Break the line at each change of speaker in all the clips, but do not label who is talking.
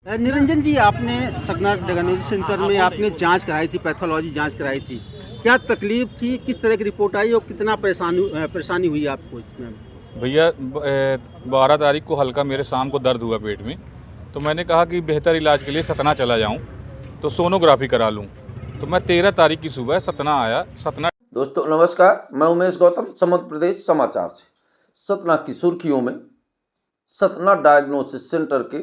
निरंजन जी, आपने Satna diagnostic centre में आपने जांच कराई थी, पैथोलॉजी जांच कराई थी। क्या तकलीफ थी, किस तरह की रिपोर्ट आई और कितना परेशानी हुई आपको इसमें?
भैया 12 तारीख को हल्का मेरे शाम को दर्द हुआ पेट में, तो मैंने कहा कि बेहतर इलाज के लिए सतना चला जाऊं, तो सोनोग्राफी करा लूं। तो मैं 13 तारीख की सुबह सतना आया। सतना
दोस्तों नमस्कार, मैं उमेश गौतम, मध्य प्रदेश समाचार से। सतना की सुर्खियों में सतना डायग्नोसिस सेंटर की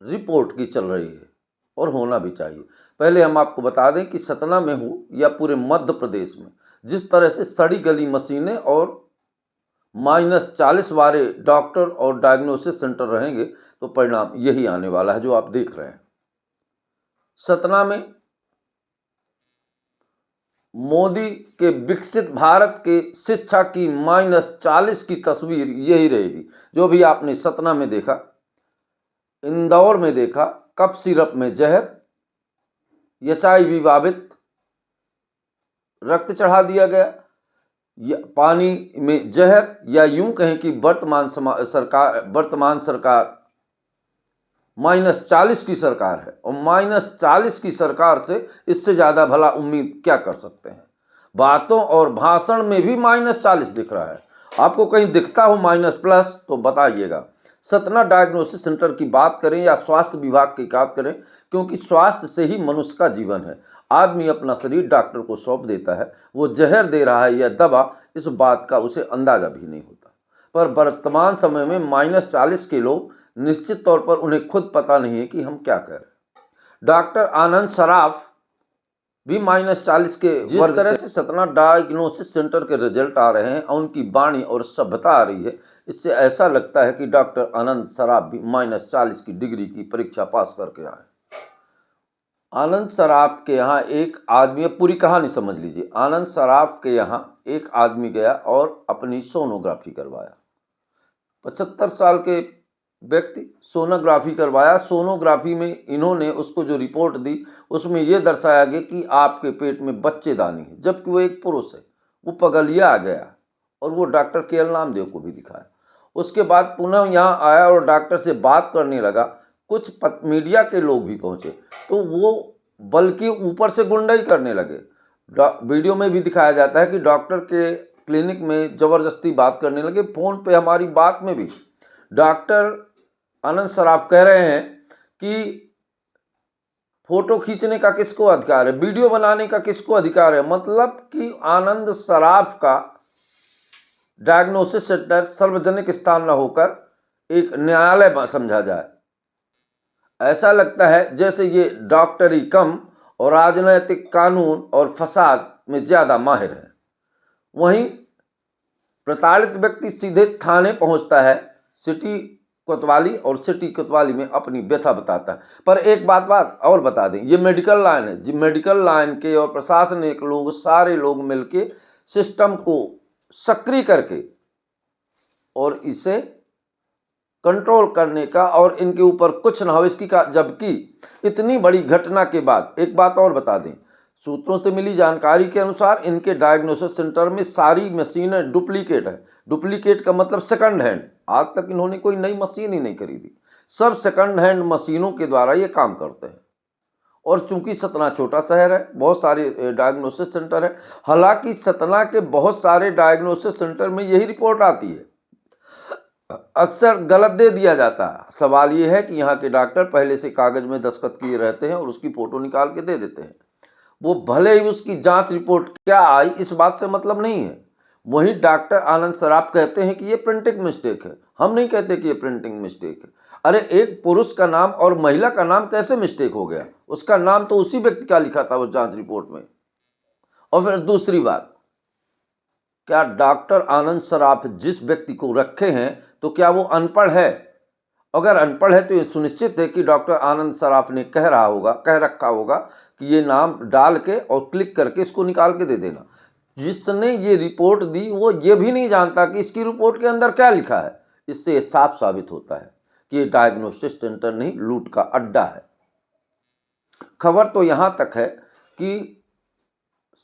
रिपोर्ट की चल रही है और होना भी चाहिए। पहले हम आपको बता दें कि सतना में हो या पूरे मध्य प्रदेश में जिस तरह से सड़ी गली मशीनें और -40 वाले डॉक्टर और डायग्नोसिस सेंटर रहेंगे तो परिणाम यही आने वाला है जो आप देख रहे हैं। सतना में मोदी के विकसित भारत के शिक्षा की -40 की तस्वीर यही रहेगी। जो भी आपने सतना में देखा, इंदौर में देखा, कफ सिरप में जहर, HIV बाधित रक्त चढ़ा दिया गया, पानी में जहर, या यूं कहें कि वर्तमान सरकार -40 की सरकार है और -40 की सरकार से इससे ज़्यादा भला उम्मीद क्या कर सकते हैं। बातों और भाषण में भी -40 दिख रहा है। आपको कहीं दिखता हो -+ तो बताइएगा। सतना डायग्नोसिस सेंटर की बात करें या स्वास्थ्य विभाग की बात करें, क्योंकि स्वास्थ्य से ही मनुष्य का जीवन है। आदमी अपना शरीर डॉक्टर को सौंप देता है, वो जहर दे रहा है या दवा, इस बात का उसे अंदाजा भी नहीं होता। पर वर्तमान समय में -40 के लोग निश्चित तौर पर उन्हें खुद पता नहीं है कि हम क्या करें। डॉक्टर आनंद सराफ भी -40 के जिस तरह से सतना डायग्नोसिस सेंटर के रिजल्ट आ रहे हैं और उनकी वाणी और सभ्यता आ रही है, इससे ऐसा लगता है कि डॉक्टर आनंद सराफ भी -40 की डिग्री की परीक्षा पास करके आए। आनंद सराफ के यहाँ एक आदमी, पूरी कहानी समझ लीजिए। आनंद सराफ के यहाँ एक आदमी गया और अपनी सोनोग्राफी करवाया। 75 साल के व्यक्ति सोनोग्राफी करवाया। सोनोग्राफी में इन्होंने उसको जो रिपोर्ट दी उसमें यह दर्शाया गया कि आपके पेट में बच्चेदानी है, जबकि वो एक पुरुष है। वो पगलिया आ गया और वो डॉक्टर KL नामदेव को भी दिखाया। उसके बाद पुनः यहाँ आया और डॉक्टर से बात करने लगा। कुछ मीडिया के लोग भी पहुँचे तो वो बल्कि ऊपर से गुंडाई करने लगे। वीडियो में भी दिखाया जाता है कि डॉक्टर के क्लिनिक में ज़बरदस्ती बात करने लगे। फ़ोन पे हमारी बात में भी डॉक्टर आनंद सराफ कह रहे हैं कि फोटो खींचने का किसको अधिकार है, वीडियो बनाने का किसको अधिकार है। मतलब कि आनंद सराफ का डायग्नोसिस सेंटर सार्वजनिक स्थान न होकर एक न्यायालय समझा जाए। ऐसा लगता है जैसे ये डॉक्टरी कम और राजनैतिक कानून और फसाद में ज़्यादा माहिर है। वहीं प्रताड़ित व्यक्ति सीधे थाने पहुंचता है, सिटी कोतवाली, और सिटी कोतवाली में अपनी व्यथा बताता है। पर एक बात और बता दें, ये मेडिकल लाइन है। मेडिकल लाइन के और प्रशासनिक लोग, सारे लोग मिलके सिस्टम को सक्रिय करके और इसे कंट्रोल करने का और इनके ऊपर कुछ ना हो इसकी का। जबकि इतनी बड़ी घटना के बाद एक बात और बता दें, सूत्रों से मिली जानकारी के अनुसार इनके डायग्नोसिस सेंटर में सारी मशीनें डुप्लीकेट है। डुप्लीकेट का मतलब सेकंड हैंड। आज तक इन्होंने कोई नई मशीन ही नहीं खरीदी, सब सेकंड हैंड मशीनों के द्वारा ये काम करते हैं। और चूंकि सतना छोटा शहर है, बहुत सारे डायग्नोसिस सेंटर है। हालांकि सतना के बहुत सारे डायग्नोसिस सेंटर में यही रिपोर्ट आती है, अक्सर गलत दे दिया जाता है। सवाल ये है कि यहाँ के डॉक्टर पहले से कागज में दस्तखत किए रहते हैं और उसकी फ़ोटो निकाल के दे देते हैं। वो भले ही उसकी जांच रिपोर्ट क्या आई इस बात से मतलब नहीं है। वहीं डॉक्टर आनंद सराफ कहते हैं कि ये प्रिंटिंग मिस्टेक है। हम नहीं कहते कि ये प्रिंटिंग मिस्टेक है। अरे एक पुरुष का नाम और महिला का नाम कैसे मिस्टेक हो गया? उसका नाम तो उसी व्यक्ति का लिखा था वो जांच रिपोर्ट में। और फिर दूसरी बात, क्या डॉक्टर आनंद सराफ जिस व्यक्ति को रखे हैं तो क्या वो अनपढ़ है? अगर अनपढ़ है तो ये सुनिश्चित है कि डॉक्टर आनंद सराफ ने कह रखा होगा कि ये नाम डाल के और क्लिक करके इसको निकाल के दे देना। जिसने ये रिपोर्ट दी वो ये भी नहीं जानता कि इसकी रिपोर्ट के अंदर क्या लिखा है। इससे साफ साबित होता है कि ये डायग्नोस्टिक सेंटर नहीं, लूट का अड्डा है। खबर तो यहाँ तक है कि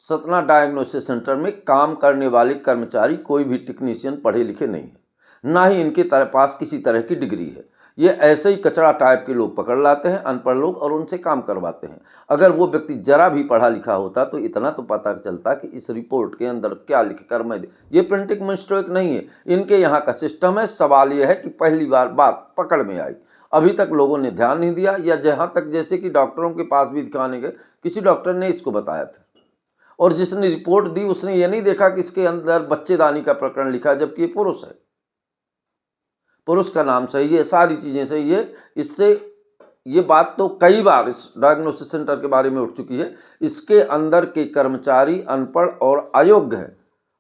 सतना डायग्नोसिस सेंटर में काम करने वाले कर्मचारी कोई भी टेक्नीशियन पढ़े लिखे नहीं है, ना ही इनके पास किसी तरह की डिग्री है। ये ऐसे ही कचरा टाइप के लोग पकड़ लाते हैं, अनपढ़ लोग, और उनसे काम करवाते हैं। अगर वो व्यक्ति जरा भी पढ़ा लिखा होता तो इतना तो पता चलता कि इस रिपोर्ट के अंदर क्या लिख कर मैं ये प्रिंटिंग मिस्टेक नहीं है, इनके यहाँ का सिस्टम है। सवाल ये है कि पहली बार बात पकड़ में आई, अभी तक लोगों ने ध्यान नहीं दिया, या जहाँ तक जैसे कि डॉक्टरों के पास भी दिखाने गए, किसी डॉक्टर ने इसको बताया था, और जिसने रिपोर्ट दी उसने ये नहीं देखा कि इसके अंदर बच्चेदानी का प्रकरण लिखा है, जबकि ये पुरुष है, पुरुष का नाम सही है, सारी चीज़ें सही है। इससे ये बात तो कई बार इस डायग्नोसिस सेंटर के बारे में उठ चुकी है, इसके अंदर के कर्मचारी अनपढ़ और अयोग्य हैं।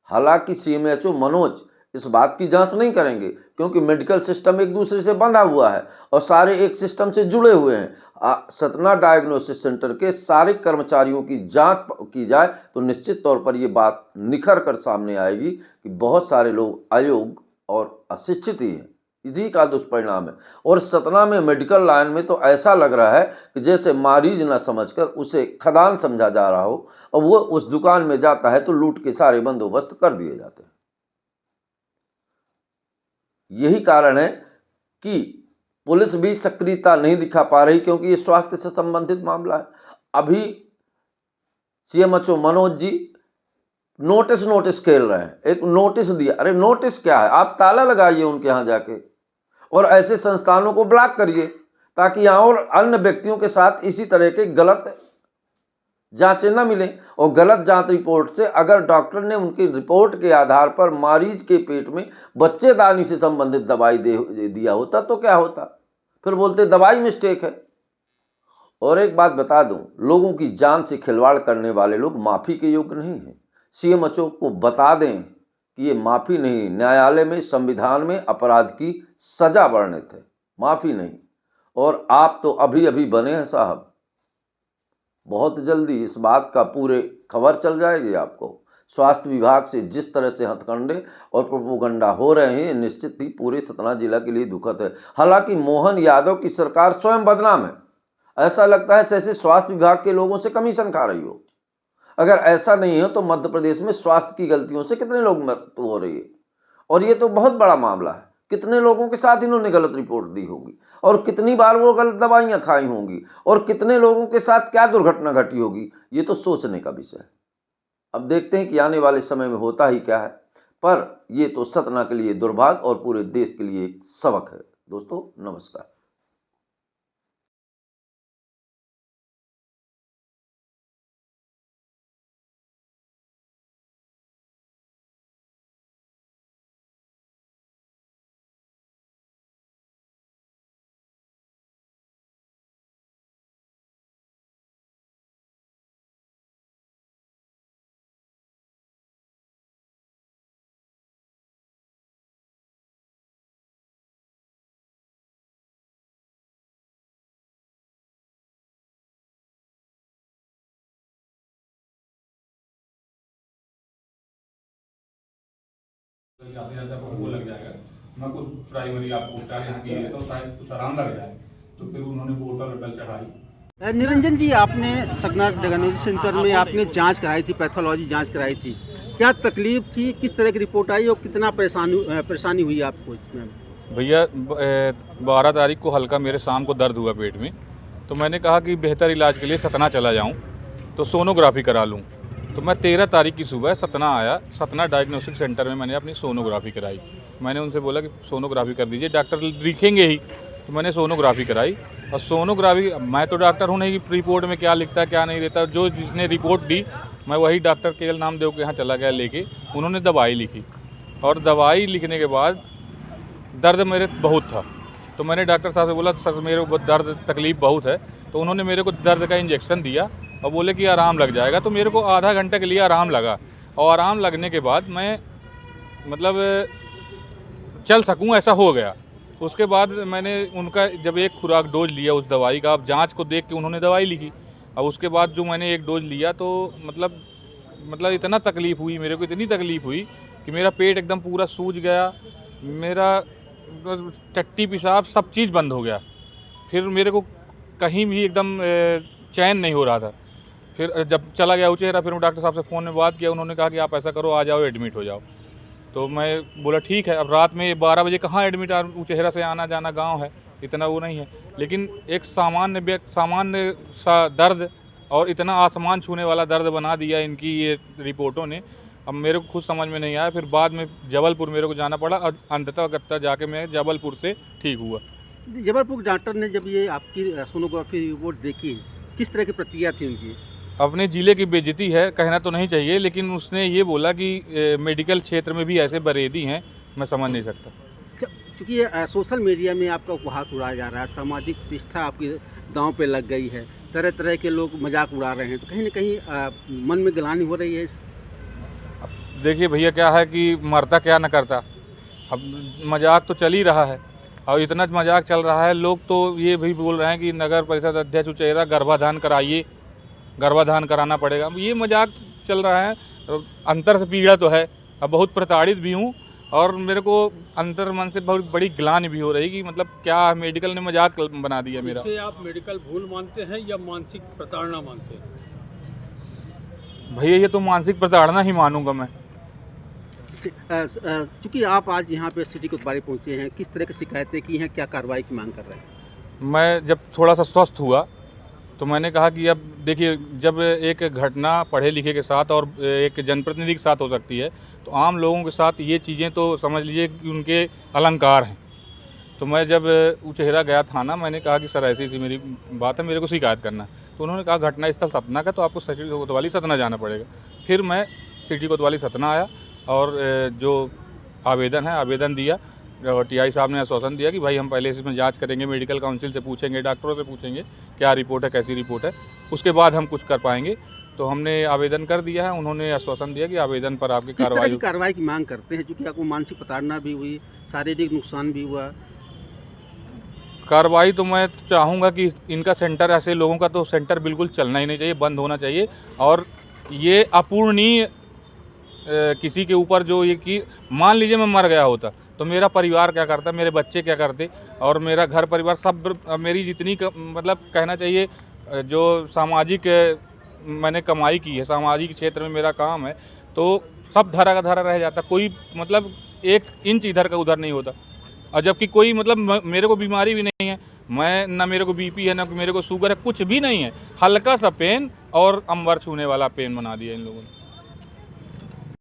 हालांकि सीएमएचओ मनोज इस बात की जांच नहीं करेंगे, क्योंकि मेडिकल सिस्टम एक दूसरे से बंधा हुआ है और सारे एक सिस्टम से जुड़े हुए हैं। सतना डायग्नोसिस सेंटर के सारे कर्मचारियों की जांच की जाए तो निश्चित तौर पर ये बात निखर कर सामने आएगी कि बहुत सारे लोग अयोग्य और अशिक्षित ही हैं। इसी का दुष्परिणाम है। और सतना में मेडिकल लाइन में तो ऐसा लग रहा है कि जैसे मरीज न समझकर उसे खदान समझा जा रहा हो, और वो उस दुकान में जाता है तो लूट के सारे बंदोबस्त कर दिए जाते हैं। यही कारण है कि पुलिस भी सक्रियता नहीं दिखा पा रही, क्योंकि ये स्वास्थ्य से संबंधित मामला है। अभी सीएमएचओ मनोज जी नोटिस खेल रहे हैं, एक नोटिस दिया। अरे नोटिस क्या है, आप ताला लगाइए उनके यहाँ जाके और ऐसे संस्थानों को ब्लॉक करिए, ताकि यहाँ और अन्य व्यक्तियों के साथ इसी तरह के गलत जांचें न मिलें। और गलत जांच रिपोर्ट से अगर डॉक्टर ने उनकी रिपोर्ट के आधार पर मरीज के पेट में बच्चेदानी से संबंधित दवाई दे दिया होता तो क्या होता, फिर बोलते दवाई मिस्टेक है। और एक बात बता दूं, लोगों की जान से खिलवाड़ करने वाले लोग माफ़ी के योग्य नहीं हैं। सीएमएचओ को बता दें कि ये माफ़ी नहीं, न्यायालय में संविधान में अपराध की सजा वर्णित है, माफ़ी नहीं। और आप तो अभी अभी बने हैं साहब, बहुत जल्दी इस बात का पूरे खबर चल जाएगी आपको। स्वास्थ्य विभाग से जिस तरह से हथकंडे और प्रोपोगंडा हो रहे हैं, निश्चित ही पूरे सतना जिला के लिए दुखद है। हालांकि मोहन यादव की सरकार स्वयं बदनाम है। ऐसा लगता है जैसे स्वास्थ्य विभाग के लोगों से कमीशन खा रही हो। अगर ऐसा नहीं है तो मध्य प्रदेश में स्वास्थ्य की गलतियों से कितने लोग मृत्यु हो रही है, और ये तो बहुत बड़ा मामला है। कितने लोगों के साथ इन्होंने गलत रिपोर्ट दी होगी, और कितनी बार वो गलत दवाइयाँ खाई होंगी, और कितने लोगों के साथ क्या दुर्घटना घटी होगी, ये तो सोचने का विषय है। अब देखते हैं कि आने वाले समय में होता ही क्या है, पर ये तो सतना के लिए दुर्भाग्य और पूरे देश के लिए एक सबक है। दोस्तों नमस्कार।
जाते जाते आपको वो लग जाएगा, मैं कुछ प्राइमरी आपको उपचार यहाँ किए तो शायद कुछ आराम लग जाए। तो फिर उन्होंने बोतल वोटल चढ़ाई।
निरंजन जी, आपने सतना डायग्नोसिस सेंटर में आपने जांच कराई थी, पैथोलॉजी जांच कराई थी, क्या तकलीफ थी, किस तरह की रिपोर्ट आई और कितना परेशानी हुई आपको इसमें?
भैया 12 तारीख को हल्का मेरे शाम को दर्द हुआ पेट में, तो मैंने कहा कि बेहतर इलाज के लिए सतना चला जाऊँ तो सोनोग्राफी करा लूँ। तो मैं 13 तारीख की सुबह सतना आया। सतना डायग्नोस्टिक सेंटर में मैंने अपनी सोनोग्राफी कराई। मैंने उनसे बोला कि सोनोग्राफी कर दीजिए, डॉक्टर लिखेंगे ही, तो मैंने सोनोग्राफी कराई। और सोनोग्राफी, मैं तो डॉक्टर हूँ नहीं कि रिपोर्ट में क्या लिखता है क्या नहीं देता, जो जिसने रिपोर्ट दी मैं वही डॉक्टर केएल नामदेव के यहाँ चला गया लेके। उन्होंने दवाई लिखी, और दवाई लिखने के बाद दर्द मेरे बहुत था, तो मैंने डॉक्टर साहब से बोला सर मेरे को दर्द तकलीफ़ बहुत है। तो उन्होंने मेरे को दर्द का इंजेक्शन दिया और बोले कि आराम लग जाएगा। तो मेरे को आधा घंटे के लिए आराम लगा, और आराम लगने के बाद मैं मतलब चल सकूं ऐसा हो गया। उसके बाद मैंने उनका जब एक खुराक डोज लिया उस दवाई का, अब जांच को देख के उन्होंने दवाई लिखी। अब उसके बाद जो मैंने एक डोज लिया तो मतलब इतना तकलीफ़ हुई मेरे को, इतनी तकलीफ़ हुई कि मेरा पेट एकदम पूरा सूज गया, मेरा टट्टी पेशाब सब चीज़ बंद हो गया। फिर मेरे को कहीं भी एकदम चैन नहीं हो रहा था। फिर जब चला गया उचेहरा, फिर मैं डॉक्टर साहब से फ़ोन में बात किया। उन्होंने कहा कि आप ऐसा करो, आ जाओ एडमिट हो जाओ। तो मैं बोला ठीक है। अब रात में 12 बजे कहाँ एडमिट, उचेहरा से आना जाना गांव है, इतना वो नहीं है, लेकिन एक सामान्य सा दर्द और इतना आसमान छूने वाला दर्द बना दिया इनकी ये रिपोर्टों ने। अब मेरे को खुद समझ में नहीं आया, फिर बाद में जबलपुर मेरे को जाना पड़ा और अंततः जाके मैं जबलपुर से ठीक हुआ।
जबलपुर डॉक्टर ने जब ये आपकी सोनोग्राफी रिपोर्ट देखी, किस तरह की प्रतिक्रिया थी उनकी?
अपने ज़िले की बेइज्जती है, कहना तो नहीं चाहिए, लेकिन उसने ये बोला कि मेडिकल क्षेत्र में भी ऐसे बरेदी हैं, मैं समझ नहीं सकता।
चूँकि ये सोशल मीडिया में आपका उपहास उड़ाया जा रहा है, सामाजिक प्रतिष्ठा आपकी दांव पे लग गई है, तरह तरह के लोग मजाक उड़ा रहे हैं, तो कहीं ना कहीं मन में ग्लानि हो रही है।
देखिए भैया, क्या है कि मरता क्या न करता, अब मजाक तो चल ही रहा है और इतना मजाक चल रहा है, लोग तो ये भी बोल रहे हैं कि नगर परिषद अध्यक्ष उचेहरा गर्भाधान कराइए, गर्भाधान कराना पड़ेगा। अब ये मजाक चल रहा है, अंतर से पीड़ा तो है, अब बहुत प्रताड़ित भी हूँ और मेरे को अंतर मन से बहुत बड़ी ग्लानि भी हो रही कि मतलब क्या मेडिकल ने मजाक बना दिया मेरा।
इसे आप मेडिकल भूल मानते हैं या मानसिक प्रताड़ना मानते हैं?
भैया ये तो मानसिक प्रताड़ना ही मानूंगा मैं।
चूँकि आप आज यहाँ पे सिटी कोतवाली पहुँचे हैं, किस तरह की शिकायतें की हैं, क्या कार्रवाई की मांग कर रहे हैं?
मैं जब थोड़ा सा स्वस्थ हुआ तो मैंने कहा कि अब देखिए, जब एक घटना पढ़े लिखे के साथ और एक जनप्रतिनिधि के साथ हो सकती है, तो आम लोगों के साथ ये चीज़ें तो समझ लीजिए कि उनके अलंकार हैं। तो मैं जब उचेहरा गया थाना, मैंने कहा कि सर ऐसी ऐसी मेरी बात है, मेरे को शिकायत करना है। तो उन्होंने कहा घटना स्थल सतना का, तो आपको सिटी कोतवाली सतना जाना पड़ेगा। फिर मैं सिटी कोतवाली सतना आया और जो आवेदन है आवेदन दिया और टीआई साहब ने आश्वासन दिया कि भाई हम पहले इसमें जांच करेंगे, मेडिकल काउंसिल से पूछेंगे, डॉक्टरों से पूछेंगे क्या रिपोर्ट है, कैसी रिपोर्ट है, उसके बाद हम कुछ कर पाएंगे। तो हमने आवेदन कर दिया है, उन्होंने आश्वासन दिया कि आवेदन पर आपकी
कार्रवाई की मांग करते हैं, क्योंकि आपको मानसिक प्रताड़ना भी हुई, शारीरिक नुकसान भी हुआ।
कार्रवाई तो मैं चाहूँगा कि इनका सेंटर, ऐसे लोगों का तो सेंटर बिल्कुल चलना ही नहीं चाहिए, बंद होना चाहिए। और ये अपूर्णीय किसी के ऊपर जो ये कि मान लीजिए मैं मर गया होता तो मेरा परिवार क्या करता, मेरे बच्चे क्या करते, और मेरा घर परिवार सब, मेरी जितनी मतलब कहना चाहिए जो सामाजिक मैंने कमाई की है, सामाजिक क्षेत्र में मेरा काम है, तो सब धरा का धरा रह जाता, कोई मतलब 1 इंच इधर का उधर नहीं होता। और जबकि कोई मतलब मेरे को बीमारी भी नहीं है, मैं ना मेरे को बीपी है, ना मेरे को शुगर है, कुछ भी नहीं है, हल्का सा पेन और अंबर छूने वाला पेन बना दिया इन लोगों ने।